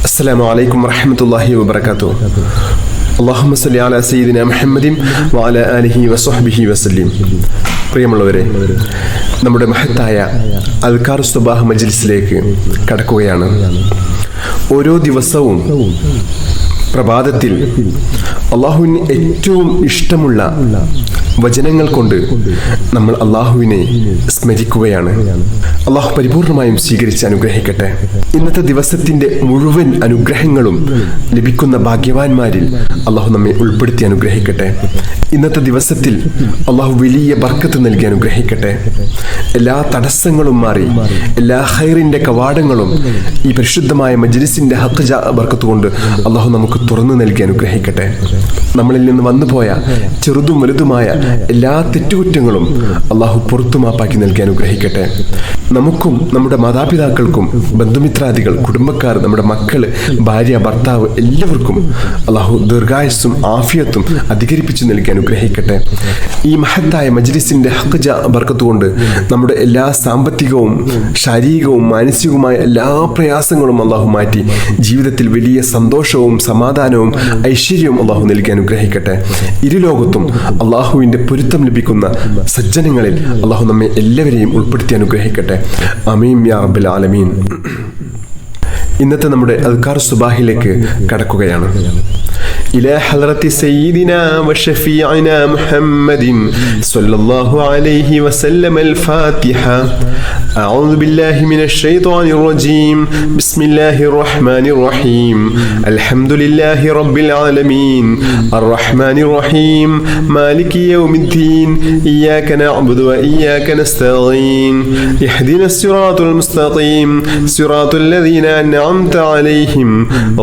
അസ്സലാമു അലൈക്കും വറഹ്മത്തുള്ളാഹി വബറകാതുഹു. അല്ലാഹുമ്മ സ്വല്ലി അലാ സയ്യിദിനാ മുഹമ്മദിൻ വഅലാ ആലിഹി വസ്വഹ്ബിഹി വസല്ലം. പ്രിയമുള്ളവരെ, നമ്മുടെ മഹത്തായ അദ്കാർ സുബാഹ് മജ്ലിസിലേക്ക് കടക്കുകയാണ്. ഓരോ ദിവസവും പ്രഭാതത്തിൽ അള്ളാഹുവിന് ഏറ്റവും ഇഷ്ടമുള്ള വചനങ്ങൾ കൊണ്ട് നമ്മൾ അള്ളാഹുവിനെ സ്മരിക്കുകയാണ്. അള്ളാഹു പരിപൂർണമായും സ്വീകരിച്ച് അനുഗ്രഹിക്കട്ടെ. ഇന്നത്തെ ദിവസത്തിന്റെ മുഴുവൻ അനുഗ്രഹങ്ങളും ലഭിക്കുന്ന ഭാഗ്യവാന്മാരിൽ അള്ളാഹു നമ്മെ ഉൾപ്പെടുത്തി അനുഗ്രഹിക്കട്ടെ. ഇന്നത്തെ ദിവസത്തിൽ അള്ളാഹു വലിയ ബർക്കത്ത് നൽകി അനുഗ്രഹിക്കട്ടെ. എല്ലാ തടസ്സങ്ങളും മാറി എല്ലാ ഖൈറിന്റെ കവാടങ്ങളും ഈ പരിശുദ്ധമായ മജ്ലിസിന്റെ ഹഖ് ബർക്കത്ത് കൊണ്ട് അള്ളാഹു നമുക്ക് തുറന്നു നൽകി അനുഗ്രഹിക്കട്ടെ. നമ്മളിൽ നിന്ന് വന്നുപോയ ചെറുതും വലുതുമായ എല്ലാ തെറ്റുകുറ്റങ്ങളും അള്ളാഹു പുറത്തു മാപ്പാക്കി നൽകി അനുഗ്രഹിക്കട്ടെ. നമുക്കും നമ്മുടെ മാതാപിതാക്കൾക്കും ബന്ധുമിത്രാദികൾ, കുടുംബക്കാർ, നമ്മുടെ മക്കള്, ഭാര്യ, ഭർത്താവ് എല്ലാവർക്കും അള്ളാഹു ദീർഘായുസ്സും ആഫിയത്തും അധികരിപ്പിച്ചു നൽകി അനുഗ്രഹിക്കട്ടെ. ഈ മഹത്തായ മജ്ലിസിന്റെ ഹഖ് ബർക്കത്ത് കൊണ്ട് നമ്മുടെ എല്ലാ സാമ്പത്തികവും ശാരീരികവും മാനസികവുമായ എല്ലാ പ്രയാസങ്ങളും അള്ളാഹു മാറ്റി ജീവിതത്തിൽ വലിയ സന്തോഷവും സമാധാനവും ഐശ്വര്യവും അള്ളാഹു നൽകി അനുഗ്രഹിക്കട്ടെ. ഇരുലോകത്തും അള്ളാഹുവിന്റെ പൊരുത്തം ലഭിക്കുന്ന സജ്ജനങ്ങളിൽ അള്ളാഹു നമ്മെ എല്ലാവരെയും ഉൾപ്പെടുത്തി അനുഗ്രഹിക്കട്ടെ. ആമീൻ യാ റബ്ബൽ ആലമീൻ. ഇന്നത്തെ നമ്മുടെ അദ്കാർ സുബാഹിലേക്ക് കടക്കുകയാണ്. إلى حضرة سيدنا وشفيعنا محمد صلى الله عليه وسلم الفاتحة. أعوذ بالله من الشيطان الرجيم. بسم الله الرحمن الرحيم. الحمد لله رب العالمين الرحمن الرحيم مالك يوم الدين إياك نعبد وإياك نستعين اهدنا الصراط المستقيم صراط الذين أنعمت عليهم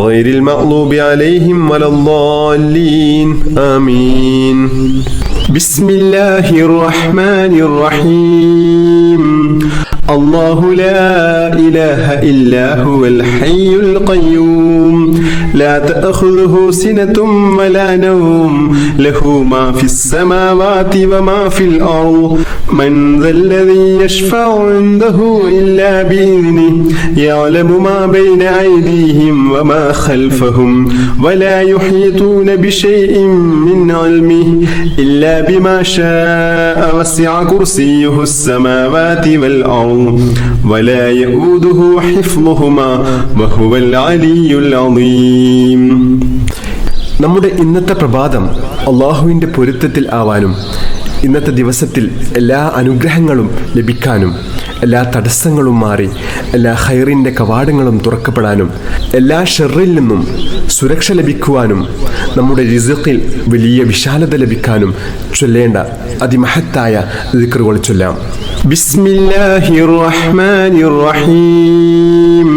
غير المغضوب عليهم ولا الضالين آمين. بسم الله الرحمن الرحيم. الله لا إله إلا هو الحي القيوم لا تأخذه سنة ولا نوم له ما في السماوات وما في الأرض من ذا الذي يشفع عنده إلا بإذنه يعلم ما بين أيديهم وما خلفهم ولا يحيطون بشيء من علمه إلا بما شاء وسع كرسيه السماوات والأرض ولا يؤوده حفظهما وهو العلي العظيم. നമ്മുടെ ഇന്നത്തെ പ്രഭാതം അള്ളാഹുവിൻ്റെ പൊരുത്തത്തിൽ ആവാനും ഇന്നത്തെ ദിവസത്തിൽ എല്ലാ അനുഗ്രഹങ്ങളും ലഭിക്കാനും എല്ലാ തടസ്സങ്ങളും മാറി എല്ലാ ഖൈറിൻ്റെ കവാടങ്ങളും തുറക്കപ്പെടാനും എല്ലാ ഷർറിൽ നിന്നും സുരക്ഷ ലഭിക്കുവാനും നമ്മുടെ റിസ്ഖിൽ വലിയ വിശാലത ലഭിക്കാനും ചൊല്ലേണ്ട അതിമഹത്തായ ദിക്റുകൾ ചൊല്ലാം. ബിസ്മില്ലാഹിർ റഹ്മാനിർ റഹീം.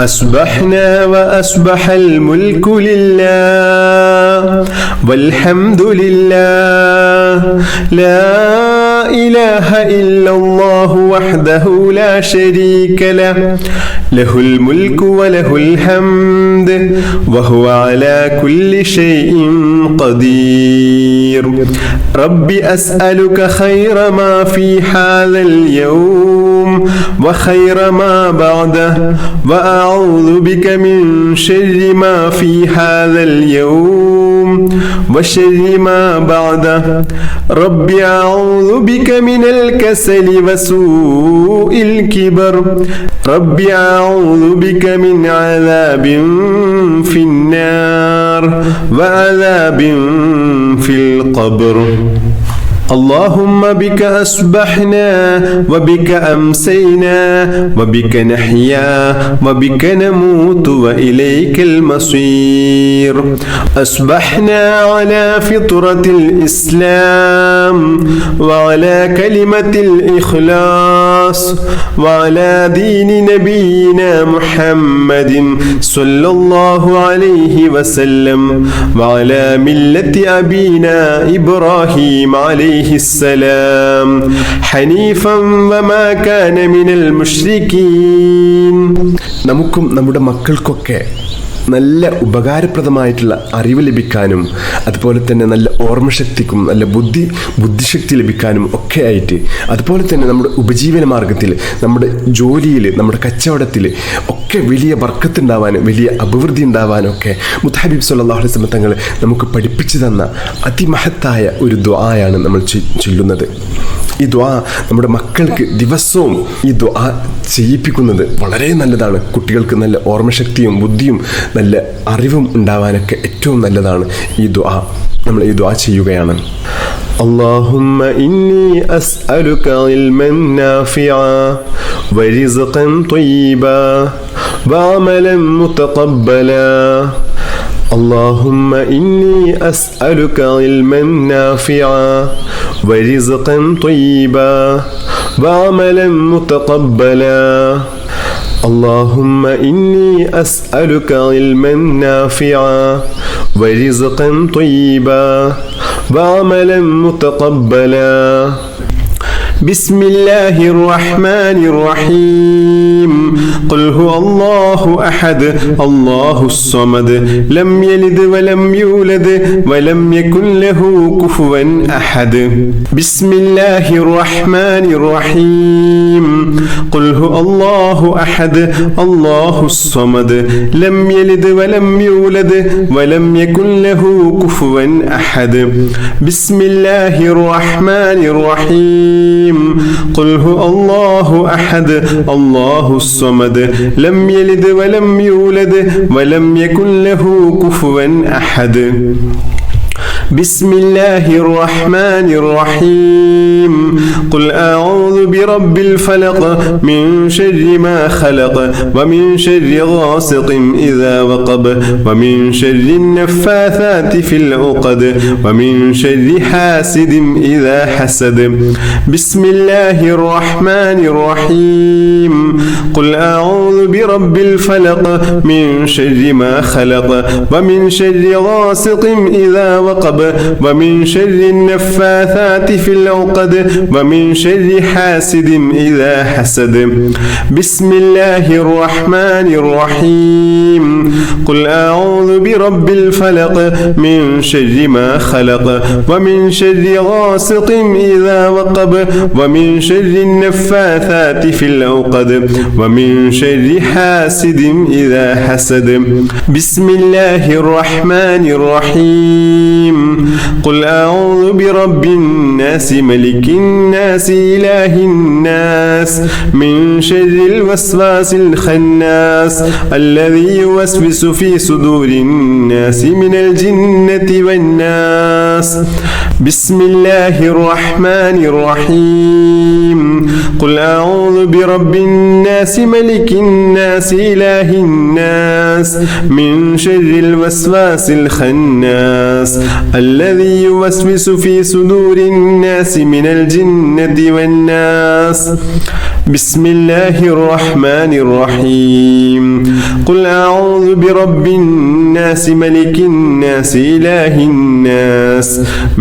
അസ്ബഹ്നാ വഅസ്ബഹൽ മുൽക്കു ലില്ലാഹ് വൽഹംദുലില്ലാഹ് ലാ ഇലാഹ ഇല്ലല്ലാഹു വഹ്ദഹു ലാ ശരീക ലഹു ലഹുൽ മുൽക്കു വലഹുൽ ഹംദ് വഹുവ അലാ കുല്ലി ഷൈഇൻ ഖദീർ. റബ്ബി അസ്അലുക ഖൈറ മാ ഫീ ഹാദൽ യൗം വഖൈറ മാ ബഅദഹു വഅഊദു ബിക മിൻ ശർരി മാ ഫീ ഹാദൽ യൗം വശർരി മാ ബഅദഹു. റബ്ബി അഊദു ബിക മിനൽ കസലി വസൂഇൽ കിബർ. റബ്ബി അഊദു ബിക മിൻ അദാബിൻ ഫിന്നാർ വഅദാബിൻ ഫിൽ ഖബ്ർ. اللهم بك أصبحنا وبك أمسينا وبك نحيا وبك نموت وإليك المصير. أصبحنا على فطرة الإسلام وعلى كلمة الإخلاص وعلى دين نبينا محمد صلى الله عليه وسلم وعلى ملة أبينا إبراهيم عليه السلام حنيفا وما كان من المشركين. നമുക്കും നമ്മുടെ മക്കൾക്കൊക്കെ നല്ല ഉപകാരപ്രദമായിട്ടുള്ള അറിവ് ലഭിക്കാനും അതുപോലെ തന്നെ നല്ല ഓർമ്മശക്തിക്കും നല്ല ബുദ്ധിശക്തി ലഭിക്കാനും ഒക്കെ ആയിട്ട്, അതുപോലെ തന്നെ നമ്മുടെ ഉപജീവന മാർഗത്തിൽ, നമ്മുടെ ജോലിയിൽ, നമ്മുടെ കച്ചവടത്തിൽ ഒക്കെ വലിയ ബർക്കത്തുണ്ടാവാനും വലിയ അഭിവൃദ്ധി ഉണ്ടാവാനും ഒക്കെ മുത്ത് ഹബീബ് സല്ലല്ലാഹു അലൈഹി വസല്ലം തങ്ങൾ നമുക്ക് പഠിപ്പിച്ചു തന്ന അതിമഹത്തായ ഒരു ദുആയാണ് നമ്മൾ ചൊല്ലുന്നത്. ഈ ദുആ നമ്മുടെ മക്കൾക്ക് ദിവസവും ഈ ദുആ ചെയ്യിപ്പിക്കുന്നത് വളരെ നല്ലതാണ്. കുട്ടികൾക്ക് നല്ല ഓർമ്മശക്തിയും ബുദ്ധിയും നല്ല അറിവും ഉണ്ടാവാനൊക്കെ ഏറ്റവും നല്ലതാണ് ഈ ദുആ. നമ്മൾ ഈ ദുആ ചെയ്യുകയാണ്. اللهم إني أسألك علما نافعا ورزقا طيبا وعملا متقبلا. اللهم إني أسألك علما نافعا ورزقا طيبا وعملا متقبلا. اللهم إني أسألك علما نافعا ورزقا طيبا وعملا متقبلا. بسم الله الرحمن الرحيم. قل هو الله أحد الله الصمد لم يلد ولم يولد ولم يكن له كفوا أحد. بسم الله الرحمن الرحيم. قل هو الله أحد الله الصمد لم يلد ولم يولد ولم يكن له كفوا أحد. بسم الله الرحمن الرحيم. قل هو الله أحد الله الصمد لم يلد ولم يولد ولم يكن له كفوا أحد. بسم الله الرحمن الرحيم. قل أعوذ برب الفلق من شر ما خلق ومن شر غاسق إذا وقب ومن شر النفاثات في العقد ومن شر حاسد إذا حسد. بسم الله الرحمن الرحيم. قل أعوذ برب الفلق من شر ما خلق ومن شر غاسق إذا وقب ومن شر النفاثات في العقد ومن شر حاسد إذا حسد. بسم الله الرحمن الرحيم. قل أعوذ برب الفلق من شر ما خلق ومن شر غاسق إذا وقب ومن شر النفاثات في العقد ومن شر حاسد إذا حسد. بسم الله الرحمن الرحيم. قل أعوذ برب الناس ملك الناس إله الناس من شر الوسواس الخناس الذي يوسوس في صدور الناس من الجنة والناس. بسم الله الرحمن الرحيم. قل أعوذ برب الناس ملك الناس إله الناس من شر الوسواس الخناس الذي يوسوس في صدور الناس من الجنة والناس. بسم الله الرحمن الرحيم. قل أعوذ برب الناس ملك الناس إله الناس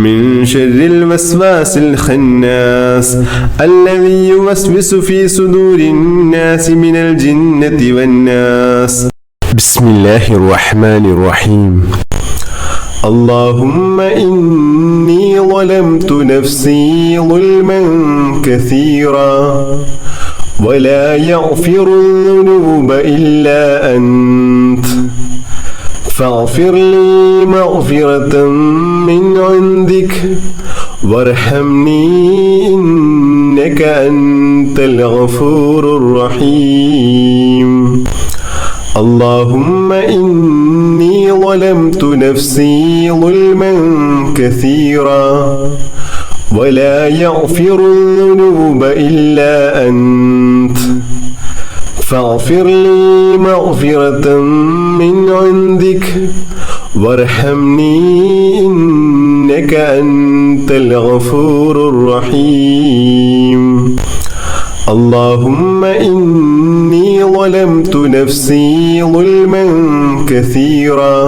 من شر الوسواس الخناس الذي يوسوس في صدور الناس من الجنة والناس. بسم الله الرحمن الرحيم. اللهم إني ظلمت نفسي ظلما كثيرا ولا يغفر الذنوب إلا أنت فاغفر لي مغفرة من عندك وارحمني إنك أنت الغفور الرحيم. اللهم إني ظلمت نفسي ظلما كثيرا ولا يغفر الذنوب إلا أنت فاغفر لي مغفرة من عندك وارحمني إنك أنت الغفور الرحيم. اللهم إني ظلمت نفسي ظلما كثيرا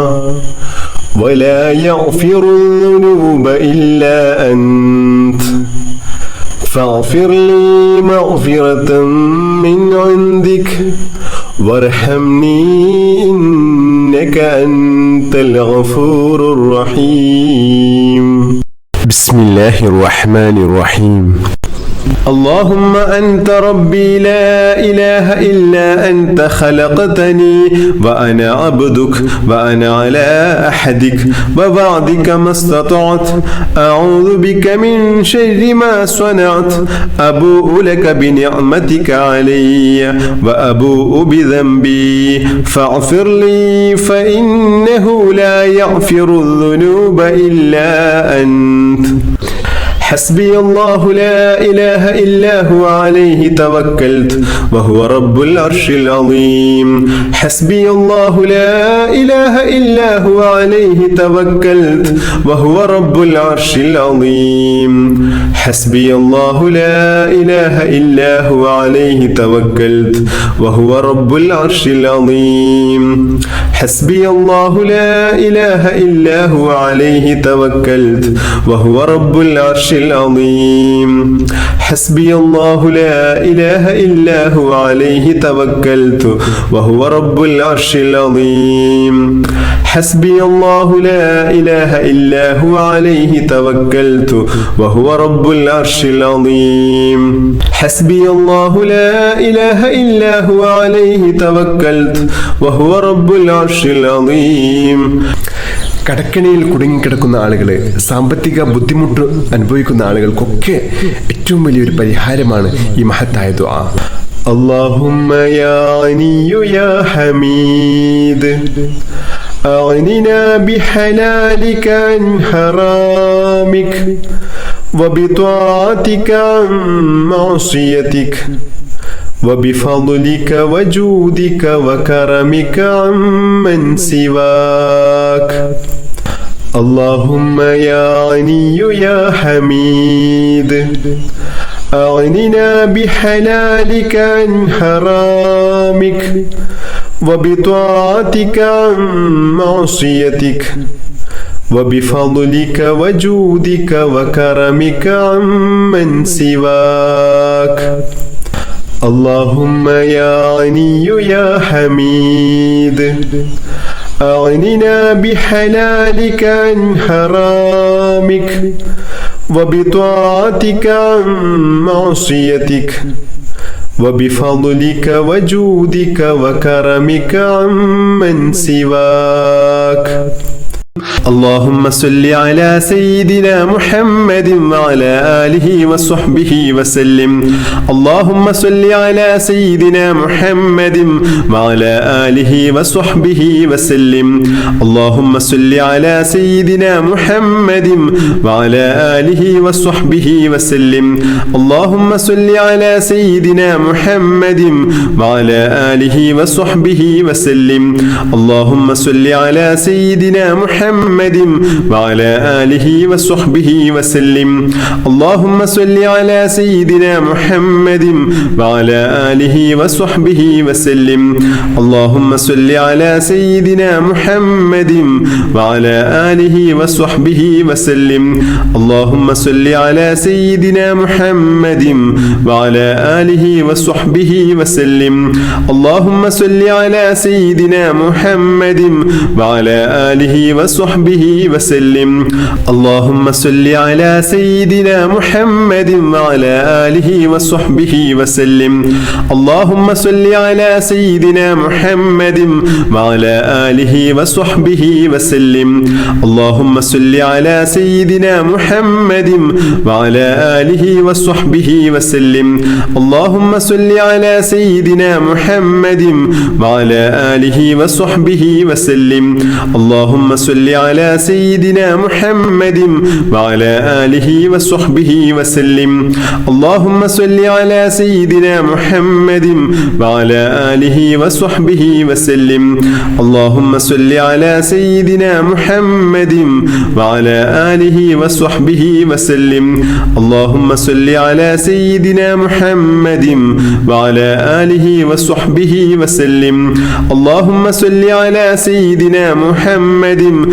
ولا يغفر الذنوب إلا أنت فاغفر لي مغفرة من عندك وارحمني إنك إنك أنت الغفور الرحيم. بسم الله الرحمن الرحيم. اللهم أنت ربي لا إله إلا أنت خلقتني وأنا عبدك وأنا على أحدك ووعدك ما استطعت أعوذ بك من شر ما صنعت أبوء لك بنعمتك علي وأبوء بذنبي فاغفر لي فإنه لا يغفر الذنوب إلا أنت. حسبي الله لا إله إلا هو عليه توكلت وهو رب العرش العظيم. حسبي الله لا إله إلا هو عليه توكلت وهو رب العرش العظيم. حسبي الله لا إله إلا هو عليه توكلت وهو رب العرش العظيم. حسبي الله لا إله إلا هو عليه توكلت وهو رب العرش العظيم. حسبي الله لا إله إلا هو عليه توكلت وهو رب العرش العظيم. حسبي الله لا إله إلا هو عليه توكلت وهو رب العرش العظيم. حسبي الله لا إله إلا هو عليه توكلت وهو رب العرش العظيم. കടക്കണിയിൽ കുടുങ്ങിക്കിടക്കുന്ന ആളുകൾ, സാമ്പത്തിക ബുദ്ധിമുട്ട് അനുഭവിക്കുന്ന ആളുകൾക്കൊക്കെ ഏറ്റവും വലിയൊരു പരിഹാരമാണ് ഈ മഹത്തായ ദുആ. اللهم يا غني يا حميد أغننا بحلالك عن حرامك وبطاعتك عن معصيتك وبفضلك وجودك وكرمك عمن سواك. اللهم يا غني يا حميد أغننا بحلالك عن حرامك وبطاعتك عن معصيتك وبفضلك وجودك وكرمك عمن سواك. اللهم يا غني يا حميد أغننا بحلالك عن حرامك وبطاعتك عن معصيتك وبفضلك وجودك وكرمك عمن سواك. اللهم صل على سيدنا محمد وعلى آله وصحبه وسلم. اللهم صل على سيدنا محمد وعلى آله وصحبه وسلم. اللهم صل على سيدنا محمد وعلى آله وصحبه وسلم. اللهم صل على سيدنا محمد وعلى آله وصحبه وسلم. اللهم صل على سيدنا محمد وعلى آله وصحبه وسلم. اللهم صل على سيدنا محمد وعلى آله وصحبه وسلم. اللهم صل على سيدنا محمد وعلى آله وصحبه وسلم. اللهم صل على سيدنا محمد وعلى آله وصحبه وسلم. اللهم صل على سيدنا محمد وعلى آله وصحبه وسلم. اللهم صل على سيدنا محمد وعلى آله وصحبه وسلم. اللهم صل على سيدنا محمد وعلى آله وصحبه وسلم. اللهم صل على سيدنا محمد وعلى آله وصحبه وسلم. اللهم صل على سيدنا محمد وعلى آله وصحبه وسلم. اللهم صل على سيدنا محمد وعلى آله وصحبه وسلم. اللهم صل على سيدنا محمد وعلى آله وصحبه وسلم. اللهم صل على سيدنا محمد وعلى آله وصحبه وسلم. اللهم صل على سيدنا محمد وعلى آله وصحبه وسلم. اللهم صل على سيدنا محمد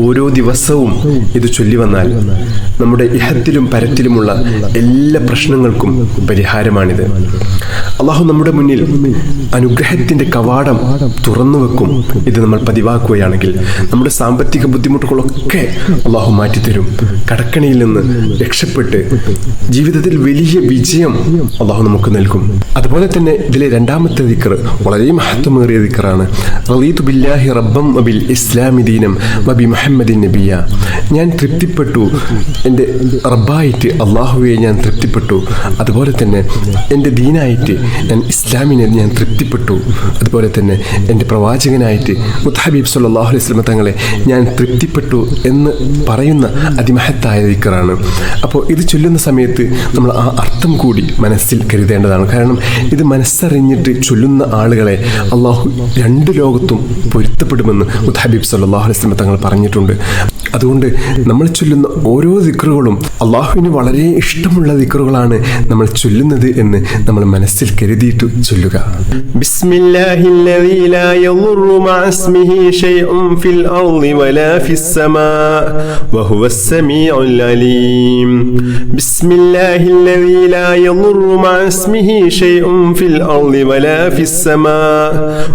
ഓരോ ദിവസവും ഇത് ചൊല്ലി വന്നാൽ നമ്മുടെ ഇഹത്തിലും പരത്തിലുമുള്ള എല്ലാ പ്രശ്നങ്ങൾക്കും പരിഹാരമാണിത്. അള്ളാഹു നമ്മുടെ മുന്നിൽ അനുഗ്രഹത്തിന്റെ കവാടം തുറന്നു വെക്കും. ഇത് നമ്മൾ പതിവാക്കുകയാണെങ്കിൽ നമ്മുടെ സാമ്പത്തിക ബുദ്ധിമുട്ടുകളൊക്കെ അള്ളാഹു മാറ്റിത്തരും. കടക്കണിയിൽ നിന്ന് രക്ഷപ്പെട്ട് ജീവിതത്തിൽ വലിയ വിജയം അള്ളാഹു നമുക്ക് നൽകും. അതുപോലെ തന്നെ ഇതിലെ രണ്ടാമത്തെ ദിക്ർ വളരെ മഹത്വമേറിയ ദിക്റാണ്. റളീതു ബില്ലാഹി റബ്ബൻ വബിൽ ഇസ്ലാമി ദീനം വബി മുഹമ്മദിൻ നബിയ. ഞാൻ തൃപ്തിപ്പെട്ടു, എൻ്റെ റബ്ബായിട്ട് അള്ളാഹുവെ ഞാൻ തൃപ്തിപ്പെട്ടു. അതുപോലെ തന്നെ എൻ്റെ ദീനായിട്ട് ഞാൻ ഇസ്ലാമിനെ ഞാൻ തൃപ്തിപ്പെട്ടു. അതുപോലെ തന്നെ എൻ്റെ പ്രവാചകനായിട്ട് മുത്തഹബീബ് സല്ലല്ലാഹു അലൈഹി വസല്ലം തങ്ങളെ ഞാൻ തൃപ്തിപ്പെട്ടു എന്ന് പറയുന്ന അതിമഹത്തായ ദിക്റാണ്. അപ്പോൾ ഇത് ചൊല്ലുന്ന സമയത്ത് നമ്മൾ ആ അർത്ഥം കൂടി മനസ്സിൽ കരുതേണ്ടതാണ്. കാരണം ഇത് മനസ്സറിഞ്ഞിട്ട് ചൊല്ലുന്ന ആളുകളെ അള്ളാഹു രണ്ട് ലോകത്തും പൊരുത്തപ്പെടുമെന്ന് മുത്തഹബീബ് സല്ലല്ലാഹു അലൈഹി വസല്ലം തങ്ങൾ പറഞ്ഞിട്ടുണ്ട്. അതുകൊണ്ട് നമ്മൾ ചൊല്ലുന്ന ഓരോ ദിക്റുകളും അള്ളാഹുവിന് വളരെ ഇഷ്ടമുള്ള ദിക്റുകളാണ് നമ്മൾ ചൊല്ലുന്നത് എന്ന് നമ്മൾ മനസ്സിൽ കരുതിയിട്ട് ചൊല്ലുക. ബിസ്മില്ലാഹില്ലദീ ലാ യദുറു മഅ ഇസ്മിഹി ശൈഉൻ ഫിൽ അർളി വലാ ഫിസ് സമാ വഹുവസ് സമീഉൽ അലീം. ബിസ്മില്ലാഹില്ലദീ ലാ യദുറു മഅ ഇസ്മിഹി ശൈഉൻ ഫിൽ അർളി വലാ ഫിസ് സമാ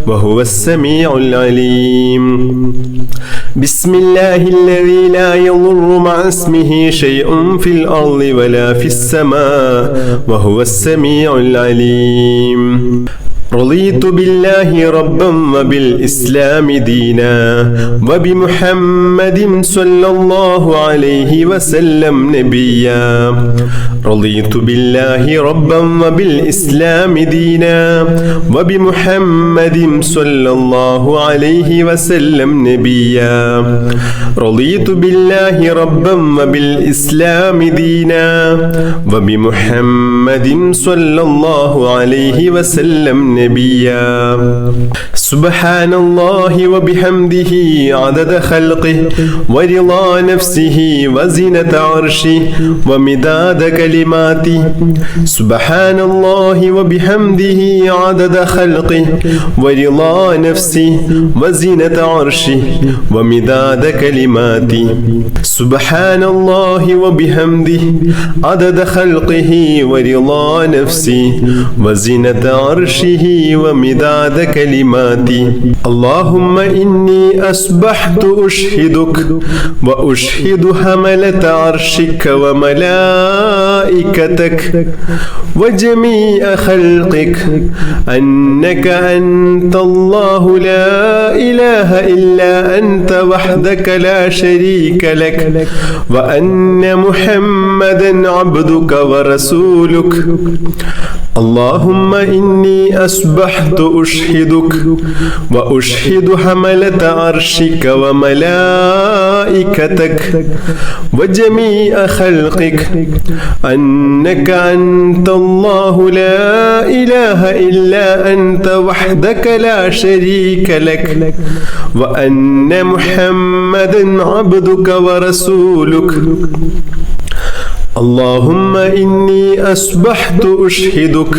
വഹുവസ് സമീഉൽ അലീം. ബിസ്മില്ലാഹില്ലദീ ലാ യദുറു മഅ ഇസ്മിഹി ശൈഉൻ ഫിൽ അർളി വലാ ഫിസ് സമാ വഹുവസ് സമീഉൽ അലീം. رضيت بالله ربا وبالإسلام دينا وبمحمد صلى الله عليه وسلم نبيا. رضيت بالله ربا وبالإسلام دينا وبمحمد صلى الله عليه وسلم نبيا. رضيت بالله ربا وبالإسلام دينا وبمحمد صلى الله عليه وسلم نبيا. سبحان الله وبحمده عدد خلقه ورضا نفسه وزنة عرشه ومداد كلماته. سبحان الله وبحمده عدد خلقه ورضا نفسه وزنة عرشه ومداد كلماته. سبحان الله وبحمده عدد خلقه ورضا نفسه وزنة عرشه ومداد كلماتي. اللهم إني أصبحت أشهدك وأشهد حملة عرشك وملائكتك وجميع خلقك أنك أنت الله لا إله إلا أنت وحدك لا شريك لك وأن محمدا عبدك ورسولك. اللهم إني أصبحت أشهدك وأشهد حملة عرشك وملائكتك وجميع خلقك أنك أنت الله لا إله إلا أنت وحدك لا شريك لك وأن محمدا عبدك ورسولك. اللهم إني أصبحت أشهدك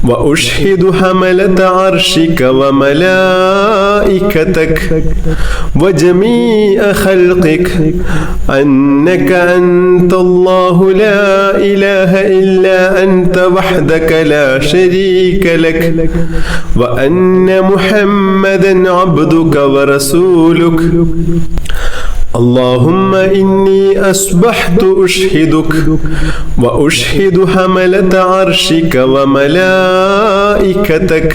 وأشهد حملة عرشك وملائكتك وجميع خلقك أنك أنت الله لا إله إلا أنت وحدك لا شريك لك وأن محمدا عبدك ورسولك. اللهم إني أصبحت أشهدك وأشهد حملة عرشك وملائكتك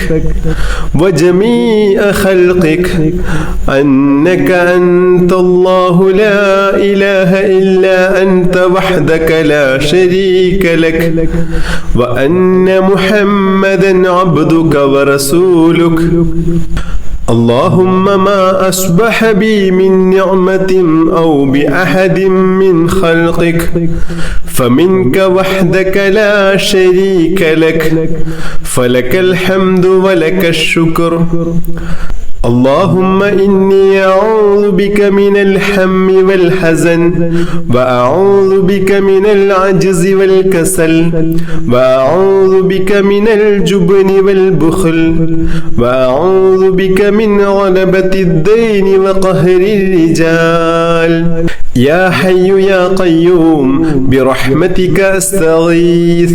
وجميع خلقك أنك أنت الله لا إله إلا أنت وحدك لا شريك لك وأن محمدا عبدك ورسولك. اللهم ما أصبح بي من نعمة أو بأحد من خلقك فمنك وحدك لا شريك لك فلك الحمد ولك الشكر. اللهم إني أعوذ بك من الهم والحزن وأعوذ بك من العجز والكسل وأعوذ بك من الجبن والبخل وأعوذ بك من غلبة الدين وقهر الرجال يا حي يا قيوم برحمتك أستغيث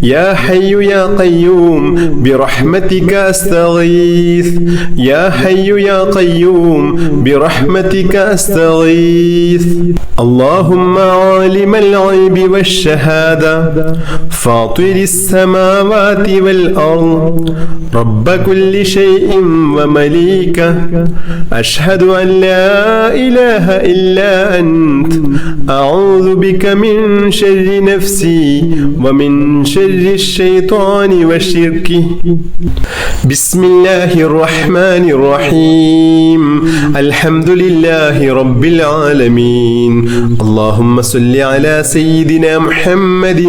يا حي يا قيوم برحمتك أستغيث يا حي يا قيوم برحمتك أستغيث اللهم عالم الغيب والشهادة فاطر السماوات والأرض رب كل شيء ومليكه أشهد أن لا إله إلا أنت أعوذ بك من شر نفسي ومن شر الشيطان وشركه بسم الله الرحمن الرحيم الحمد لله رب العالمين اللهم صل على سيدنا محمد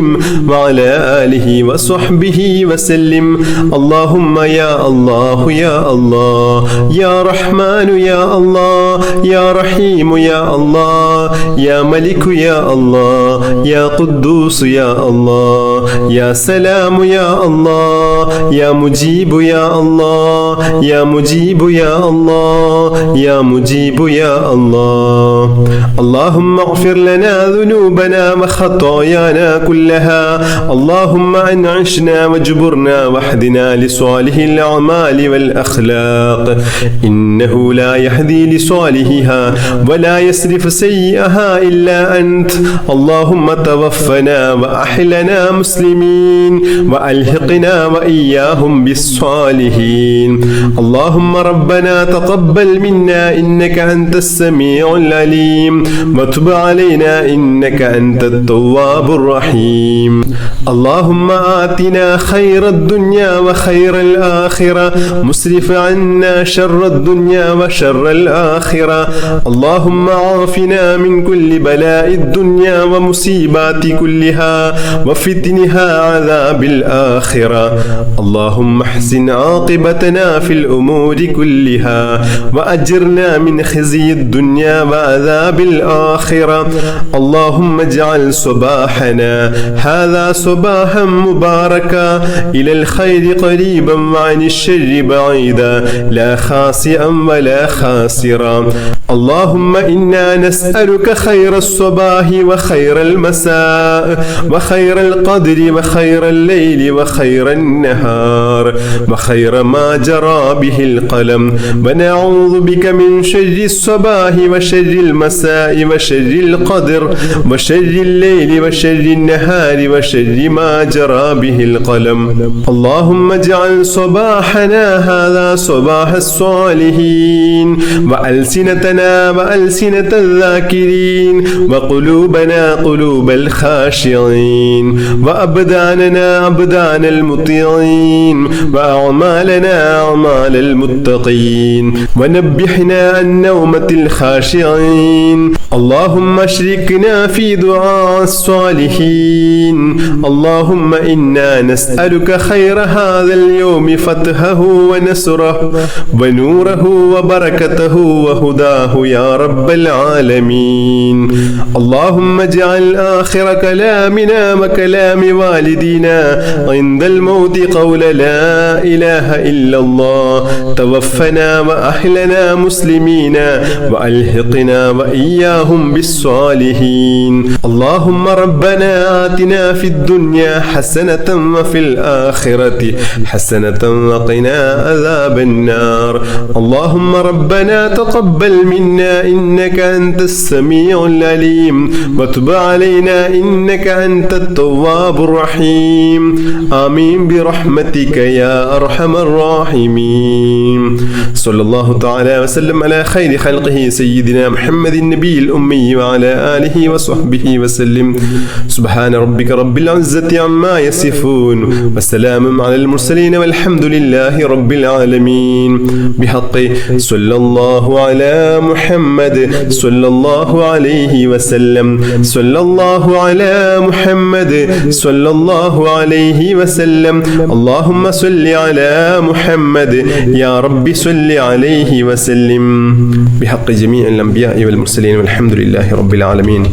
وعلى آله وصحبه وسلم اللهم يا الله يا الله يا رحمن يا الله يا رحيم يا الله يا ملك يا الله يا قدوس يا الله يا سلام يا الله يا مجيب يا الله يا مجيب يا الله يا مجيب يا الله اللهم اغفر لنا ذنوبنا وخطايانا كلها اللهم أنعشنا واجبرنا واهدنا لصالح الأعمال والأخلاق إنه لا يهدي لصالحها ولا يصرف سيئها إلا أنت اللهم توفنا وأحلنا مسلمين وألحقنا وإياهم بالصالحين اللهم ربنا تقبل منا إنك أنت السميع العليم وتب علينا إنك أنت التواب الرحيم اللهم آتنا خير الدنيا وخير الآخرة مسرف عنا شر الدنيا وشر الآخرة اللهم عافنا من كل بلاء الدنيا ومصيبات كلها وفتنها عذاب الآخرة اللهم احسن عاقبتنا في الأمور كلها وأجرنا من خزي الدنيا وعذاب الآخرة اللهم اجعل صباحنا هذا صباحا مباركا إلى الخير قريبا وعن الشر بعيدا لا خاسئا ولا خاسرا اللهم إنا نسألك خير الصباح وخير المساء وخير القدر وخير الليل وخير النهار وخير ما جرى به القلم ونعوذ بك من شر الصباح وشر المساء وشر القدر وشر الليل وشر النهار وشر ما جرى به القلم اللهم اجعل صباحنا هذا صباح الصالحين وألسنتنا وألسنة الذاكرين وقلوبنا قلوب الخاشعين وأبداننا أبدان المطيعين وأعمالنا أعمال المتقين ونبحنا عن نومة الخاشعين اللهم اشركنا في دعاء الصالحين اللهم إنا نسألك خير هذا اليوم فتحه ونصره ونوره وبركته وهداه يا رب العالمين اللهم اجعل آخر كلامنا وكلام والدينا عند الموت قول لا إله إلا الله توفنا وأحلنا مسلمين وألحقنا وإياهم بالصالحين اللهم ربنا آتنا في الدنيا حسنة وفي الآخرة حسنة وقنا عذاب النار اللهم ربنا تقبل منا إنك أنت السميع العليم وتب علينا إنك أنت التواب الرحيم آمين برحمتك يا أرحم الراحمين صلى الله تعالى وسلم على خير خلقه سيدنا محمد النبي الأمي وعلى آله وصحبه وسلم سبحان ربك رب العزة عما يصفون وسلام على المرسلين والحمد لله رب العالمين بحق صلى الله على محمد صلى الله عليه وسلم صلى الله على محمد صلى الله عليه وسلم اللهم صل على محمد يا رب صل عليه وسلم بحق جميع الأنبياء والمرسلين والحمد لله رب العالمين.